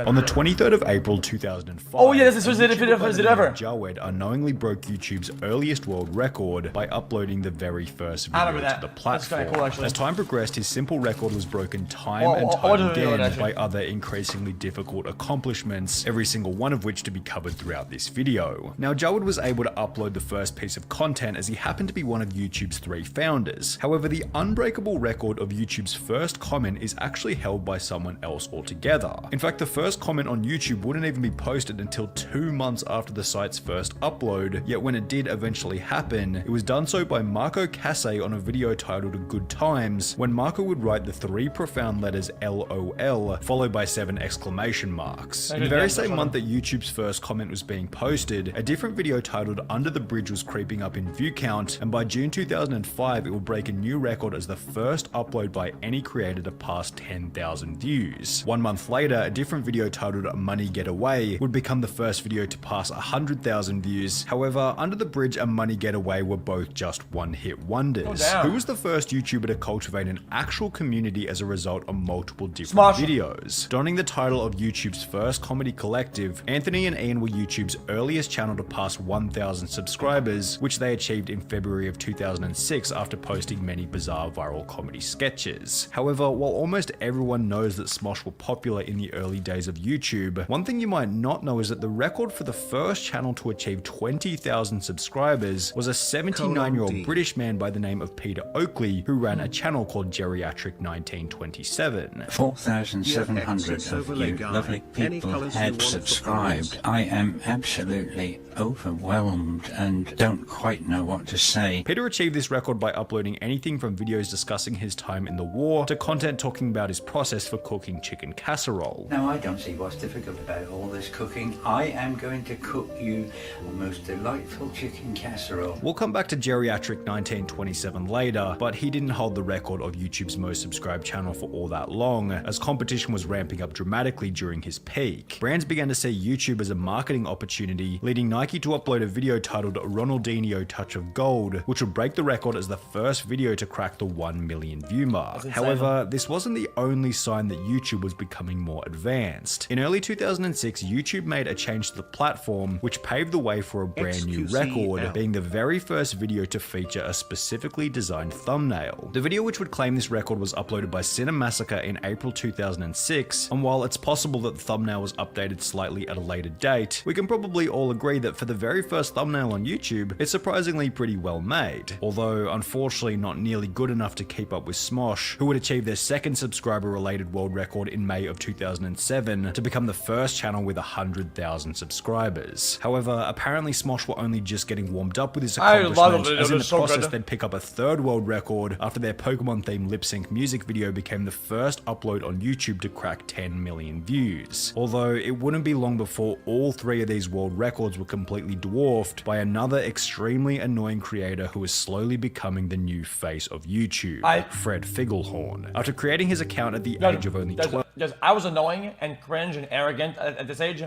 On the 23rd of April 2005, oh yeah, this is the video ever. Jawed unknowingly broke YouTube's earliest world record by uploading the very first video to the platform. Cool, as time progressed, his simple record was broken time and time again by other increasingly difficult accomplishments, every single one of which to be covered throughout this video. Now, Jawed was able to upload the first piece of content as he happened to be one of YouTube's 3 founders. However, the unbreakable record of YouTube's first comment is actually held by someone else altogether. In fact, the first comment on YouTube wouldn't even be posted until 2 months after the site's first upload, yet when it did eventually happen, it was done so by Marco Casse on a video titled Good Times, when Marco would write the 3 profound letters LOL, followed by 7 exclamation marks. In the very same month that YouTube's first comment was being posted, a different video titled Under the Bridge was creeping up in view count, and by June 2005, it would break a new record as the first upload by any creator to pass 10,000 views. 1 month later, a different video titled Money Get Away would become the first video to pass 100,000 views. However, Under the Bridge and Money Get Away were both just one-hit wonders. Who was the first YouTuber to cultivate an actual community as a result of multiple different videos? Donning the title of YouTube's first comedy collective, Anthony and Ian were YouTube's earliest channel to pass 1,000 subscribers, which they achieved in February of 2006 after posting many bizarre viral comedy sketches. However, while almost everyone knows that Smosh were popular in the early days of YouTube, one thing you might not know is that the record for the first channel to achieve 20,000 subscribers was a 79-year-old British man by the name of Peter Oakley, who ran a channel called Geriatric 1927. 4,700 of you lovely people had subscribed. I am absolutely overwhelmed and don't quite know what to say. Peter achieved this record by uploading anything from videos discussing his time in the war to content talking about his process for cooking chicken casserole. Now, I don't see what's difficult about all this cooking. I am going to cook you the most delightful chicken casserole. We'll come back to Geriatric 1927 later, but he didn't hold the record of YouTube's most subscribed channel for all that long, as competition was ramping up dramatically during his peak. Brands began to see YouTube as a marketing opportunity, leading Nike to upload a video titled Ronaldinho Touch of Gold, which would break the record as the first video to crack the 1 million view mark. However, this wasn't the only sign that YouTube was becoming more advanced. In early 2006, YouTube made a change to the platform, which paved the way for a brand new record, being the very first video to feature a specifically designed thumbnail. The video which would claim this record was uploaded by Cinemassacre in April 2006, and while it's possible that the thumbnail was updated slightly at a later date, we can probably all agree that for the very first thumbnail on YouTube, it's surprisingly pretty well made, although unfortunately not nearly good enough to keep up with Smosh, who would achieve their second subscriber-related world record in May of 2007 to become the first channel with 100,000 subscribers. However, apparently Smosh were only just getting warmed up with this accomplishment, as in the process they'd pick up a third world record after their Pokemon-themed lip-sync music video became the first upload on YouTube to crack 10 million views. Although it wouldn't be long before all 3 of these world records were completely dwarfed by another extremely annoying creator who is slowly becoming the new face of YouTube, Fred Figglehorn. After creating his account at the age of only 12. I was annoying and cringe and arrogant at this age,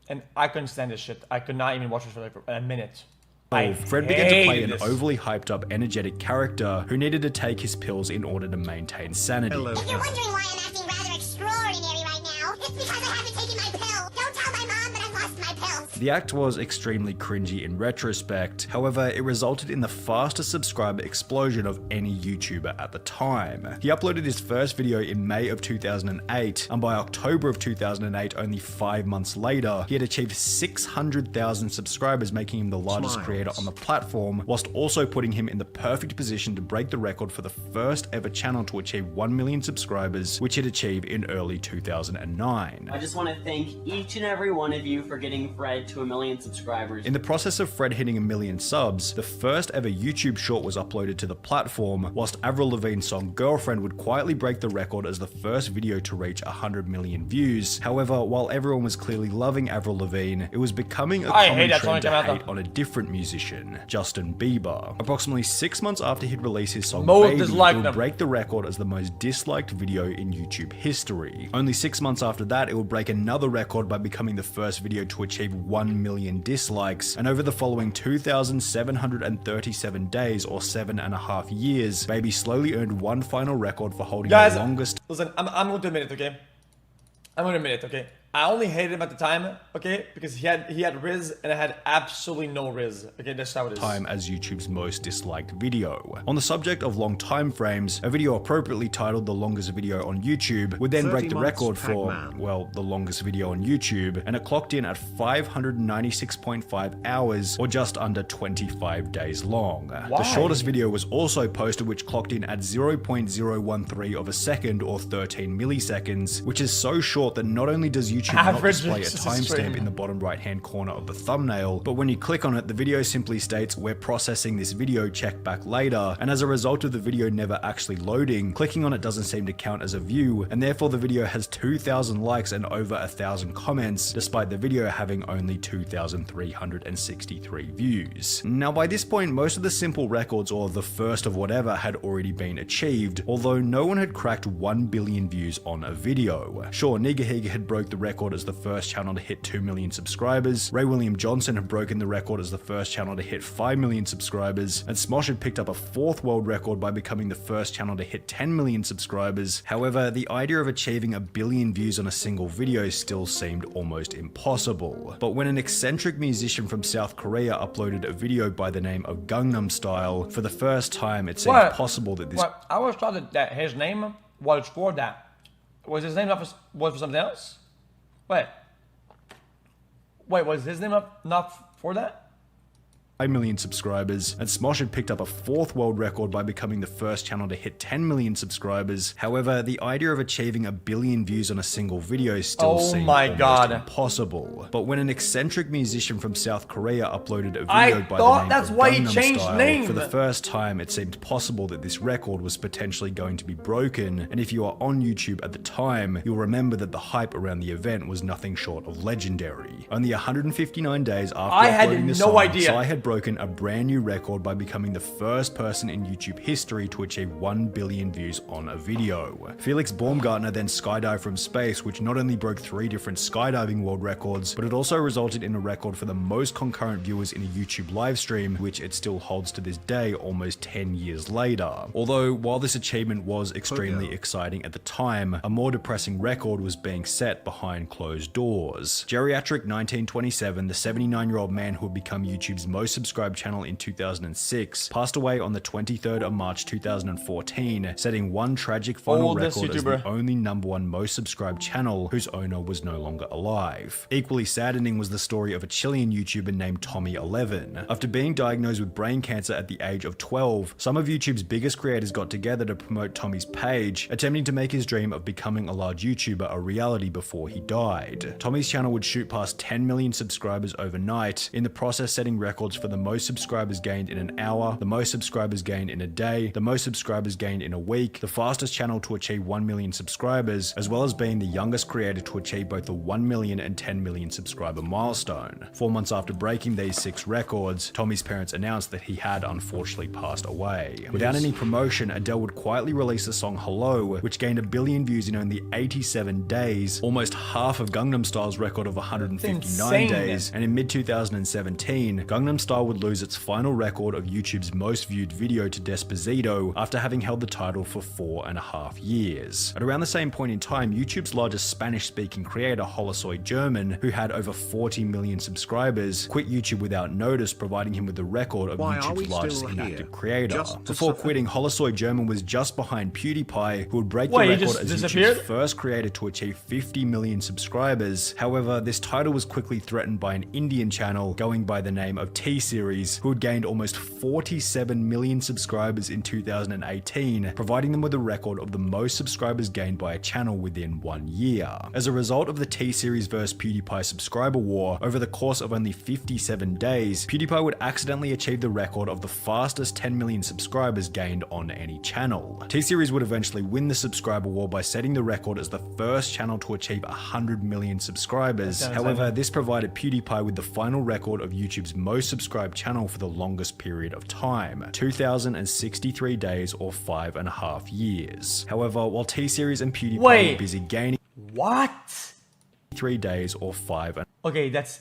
and I couldn't stand this shit. I could not even watch it for like a minute. Fred began to play an overly hyped up, energetic character who needed to take his pills in order to maintain sanity. If you're wondering why I'm acting rather extraordinary right now, it's because I haven't taken my pill. Don't tell my mom that I've lost my pills. The act was extremely cringy in retrospect, however it resulted in the fastest subscriber explosion of any YouTuber at the time. He uploaded his first video in May of 2008, and by October of 2008, only 5 months later, he had achieved 600,000 subscribers, making him the largest creator on the platform, whilst also putting him in the perfect position to break the record for the first ever channel to achieve 1 million subscribers, which he'd achieved in early 2009. I just want to thank each and every one of you for getting Fred to 1 million subscribers. In the process of Fred hitting 1 million subs, the first ever YouTube short was uploaded to the platform, whilst Avril Lavigne's song Girlfriend would quietly break the record as the first video to reach 100 million views. However, while everyone was clearly loving Avril Lavigne, it was becoming a common trend to hate on a different musician, Justin Bieber. Approximately 6 months after he'd released his song Baby, it would break the record as the most disliked video in YouTube history. Only 6 months after that, it would break another record by becoming the first video to achieve 1 million dislikes, and over the following 2,737 days or 7.5 years, Baby slowly earned one final record for holding the longest. Listen, I'm going to admit it, okay? I'm going to admit it, okay? I only hated him at the time, okay, because he had Riz and I had absolutely no Riz. Okay, that's how it is. Time as YouTube's most disliked video. On the subject of long time frames, a video appropriately titled The Longest Video on YouTube would then break the record for, well, the longest video on YouTube, and it clocked in at 596.5 hours, or just under 25 days long. Why? The shortest video was also posted, which clocked in at 0.013 of a second, or 13 milliseconds, which is so short that not only does YouTube not display a timestamp in the bottom right hand corner of the thumbnail, but when you click on it, the video simply states, "We're processing this video, check back later," and as a result of the video never actually loading, clicking on it doesn't seem to count as a view, and therefore the video has 2,000 likes and over 1,000 comments, despite the video having only 2,363 views. Now by this point, most of the simple records, or the first of whatever, had already been achieved, although no one had cracked 1 billion views on a video. Sure, Nigahiga had broke the record as the first channel to hit 2 million subscribers, Ray William Johnson had broken the record as the first channel to hit 5 million subscribers, and Smosh had picked up a 4th world record by becoming the first channel to hit 10 million subscribers. However, the idea of achieving 1 billion views on a single video still seemed almost impossible. But when an eccentric musician from South Korea uploaded a video by the name of Gangnam Style, for the first time it seemed possible that this— I was thought that his name was for that. Was his name was for something else? Wait, was his name not for that? 5 million subscribers, and Smosh had picked up a 4th world record by becoming the first channel to hit 10 million subscribers. However, the idea of achieving 1 billion views on a single video still seemed almost impossible. But when an eccentric musician from South Korea uploaded a video by the name of Gangnam Style, for the first time it seemed possible that this record was potentially going to be broken, and if you are on YouTube at the time, you'll remember that the hype around the event was nothing short of legendary. Only 159 days after uploading the song, Psy had broken a brand new record by becoming the first person in YouTube history to achieve 1 billion views on a video. Felix Baumgartner then skydived from space, which not only broke 3 different skydiving world records, but it also resulted in a record for the most concurrent viewers in a YouTube livestream, which it still holds to this day almost 10 years later. Although, while this achievement was extremely exciting at the time, a more depressing record was being set behind closed doors. Geriatric 1927, the 79-year-old man who had become YouTube's most subscribed channel in 2006, passed away on the 23rd of March 2014, setting one tragic final record as the only #1 most subscribed channel whose owner was no longer alive. Equally saddening was the story of a Chilean YouTuber named Tommy11. After being diagnosed with brain cancer at the age of 12, some of YouTube's biggest creators got together to promote Tommy's page, attempting to make his dream of becoming a large YouTuber a reality before he died. Tommy's channel would shoot past 10 million subscribers overnight, in the process setting records for the most subscribers gained in an hour, the most subscribers gained in a day, the most subscribers gained in a week, the fastest channel to achieve 1 million subscribers, as well as being the youngest creator to achieve both the 1 million and 10 million subscriber milestone. 4 months after breaking these 6 records, Tommy's parents announced that he had unfortunately passed away. Without any promotion, Adele would quietly release the song Hello, which gained 1 billion views in only 87 days, almost half of Gangnam Style's record of 159 days, and in mid-2017, Gangnam Style would lose its final record of YouTube's most viewed video to Despacito after having held the title for 4.5 years. At around the same point in time, YouTube's largest Spanish-speaking creator, Holosoy German, who had over 40 million subscribers, quit YouTube without notice, providing him with the record of YouTube's largest inactive creator. Before quitting, Holosoy German was just behind PewDiePie, who would break the record as YouTube's first creator to achieve 50 million subscribers. However, this title was quickly threatened by an Indian channel going by the name of T-Series, who had gained almost 47 million subscribers in 2018, providing them with a record of the most subscribers gained by a channel within 1 year. As a result of the T-Series vs PewDiePie subscriber war, over the course of only 57 days, PewDiePie would accidentally achieve the record of the fastest 10 million subscribers gained on any channel. T-Series would eventually win the subscriber war by setting the record as the first channel to achieve 100 million subscribers. However, this provided PewDiePie with the final record of YouTube's most subscribed channel for the longest period of time, 2,063 days or 5.5 years. However, while T-Series and PewDiePie were busy gaining 3 days or 5. Okay, that's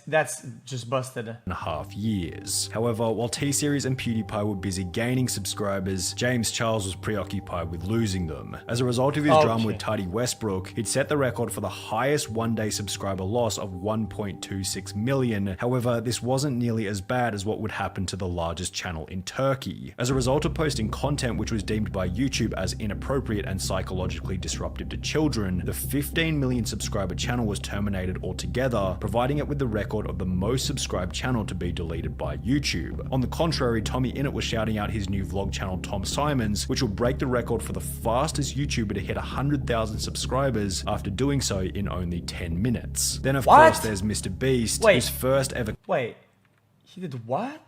just busted. and a half years. However, while T-Series and PewDiePie were busy gaining subscribers, James Charles was preoccupied with losing them. As a result of his drama with Teddy Westbrook, he'd set the record for the highest one-day subscriber loss of 1.26 million. However, this wasn't nearly as bad as what would happen to the largest channel in Turkey. As a result of posting content which was deemed by YouTube as inappropriate and psychologically disruptive to children, the 15 million subscriber channel was terminated altogether, providing it with the record of the most subscribed channel to be deleted by YouTube. On the contrary, Tommy Innit was shouting out his new vlog channel Tom Simons, which will break the record for the fastest YouTuber to hit 100,000 subscribers after doing so in only 10 minutes. Then of course there's Mr. Beast, whose first ever He did what?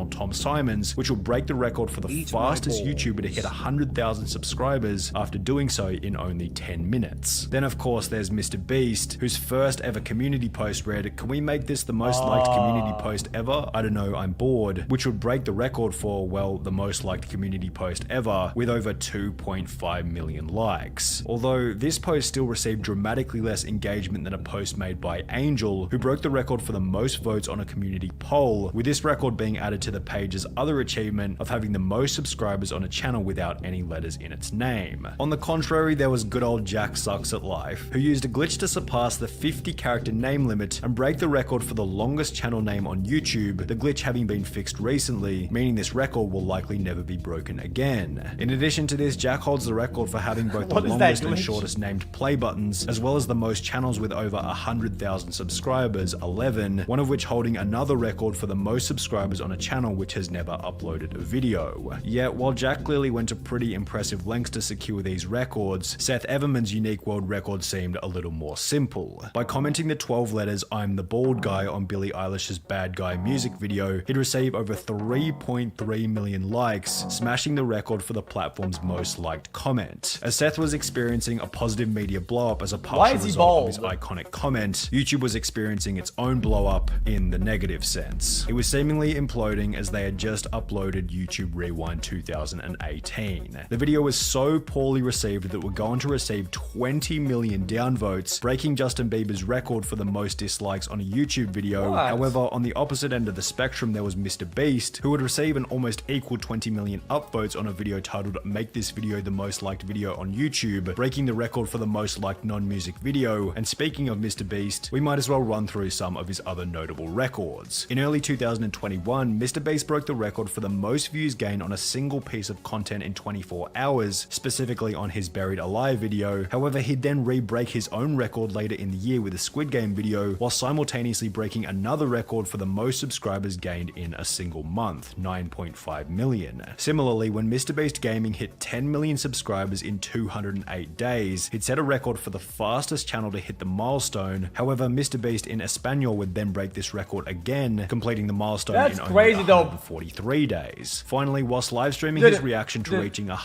Tom Simons, which will break the record for the fastest YouTuber to hit 100,000 subscribers after doing so in only 10 minutes. Then of course there's Mr. Beast, whose first ever community post read, "Can we make this the most liked community post ever? I don't know, I'm bored," which would break the record for, well, the most liked community post ever, with over 2.5 million likes. Although this post still received dramatically less engagement than a post made by Angel, who broke the record for the most votes on a community poll, with this record being added to the page's other achievement of having the most subscribers on a channel without any letters in its name. On the contrary, there was good old Jack Sucks at Life, who used a glitch to surpass the 50 character name limit and break the record for the longest channel name on YouTube, the glitch having been fixed recently, meaning this record will likely never be broken again. In addition to this, Jack holds the record for having both the longest and shortest named play buttons, as well as the most channels with over 100,000 subscribers, 11, one of which holding another record for the most subscribers on a channel which has never uploaded a video. Yet, while Jack clearly went to pretty impressive lengths to secure these records, Seth Everman's unique world record seemed a little more simple. By commenting the 12 letters "I'm the bald guy" on Billie Eilish's Bad Guy music video, he'd receive over 3.3 million likes, smashing the record for the platform's most liked comment. As Seth was experiencing a positive media blow-up as a partial result of his iconic comment, YouTube was experiencing its own blow-up in the negative sense. It was seemingly imploding as they had just uploaded YouTube Rewind 2018. The video was so poorly received that it would go on to receive 20 million downvotes, breaking Justin Bieber's record for the most dislikes on a YouTube video. However, on the opposite end of the spectrum, there was Mr. Beast, who would receive an almost equal 20 million upvotes on a video titled "Make This Video the Most Liked Video on YouTube," breaking the record for the most liked non-music video. And speaking of Mr. Beast, we might as well run through some of his other notable records. In early 2021, Mr. Beast broke the record for the most views gained on a single piece of content in 24 hours, specifically on his Buried Alive video. However, he'd then re-break his own record later in the year with a Squid Game video, while simultaneously breaking another record for the most subscribers gained in a single month, 9.5 million. Similarly, when Mr. Beast Gaming hit 10 million subscribers in 208 days, he'd set a record for the fastest channel to hit the milestone. However, Mr. Beast in Espanol would then break this record again, completing the milestone in only 143 days. Finally, whilst live streaming his reaction to reaching a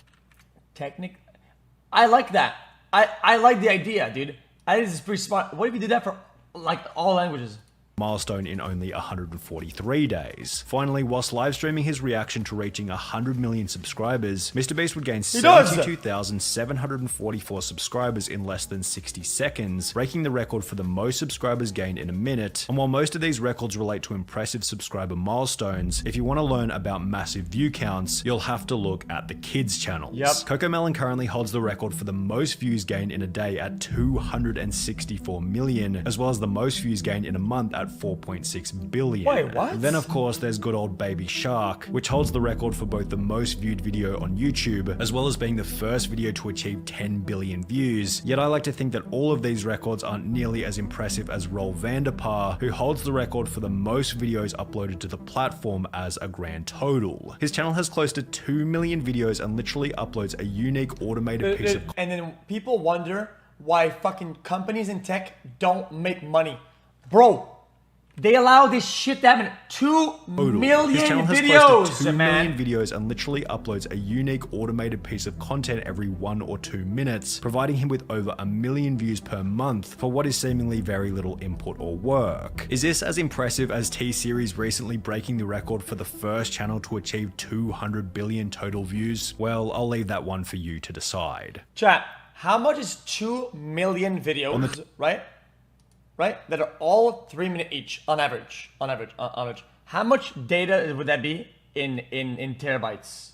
I like that. I like the idea, dude. I think this is pretty smart. What if you did that for like all languages? milestone in only 143 days. Finally, whilst live streaming his reaction to reaching 100 million subscribers, Mr. Beast would gain 72,744 subscribers in less than 60 seconds, breaking the record for the most subscribers gained in a minute. And while most of these records relate to impressive subscriber milestones, if you want to learn about massive view counts, you'll have to look at the kids channels. Cocomelon currently holds the record for the most views gained in a day at 264 million, as well as the most views gained in a month at 4.6 billion. Wait, what? Then of course there's good old Baby Shark, which holds the record for both the most viewed video on YouTube, as well as being the first video to achieve 10 billion views. Yet I like to think that all of these records aren't nearly as impressive as Roel Vanderpar, who holds the record for the most videos uploaded to the platform as a grand total. His channel has close to 2 million videos and literally uploads a unique automated piece of and then people wonder why fucking companies in tech don't make money. Bro, they allow this shit to happen. 2 million His channel has videos, close to 2 million videos and literally uploads a unique automated piece of content every 1 or 2 minutes, providing him with over 1 million views per month for what is seemingly very little input or work. Is this as impressive as T-Series recently breaking the record for the first channel to achieve 200 billion total views? Well, I'll leave that one for you to decide. Chat, how much is 2 million videos, right? right? That are all 3 minutes each on average. How much data would that be in terabytes?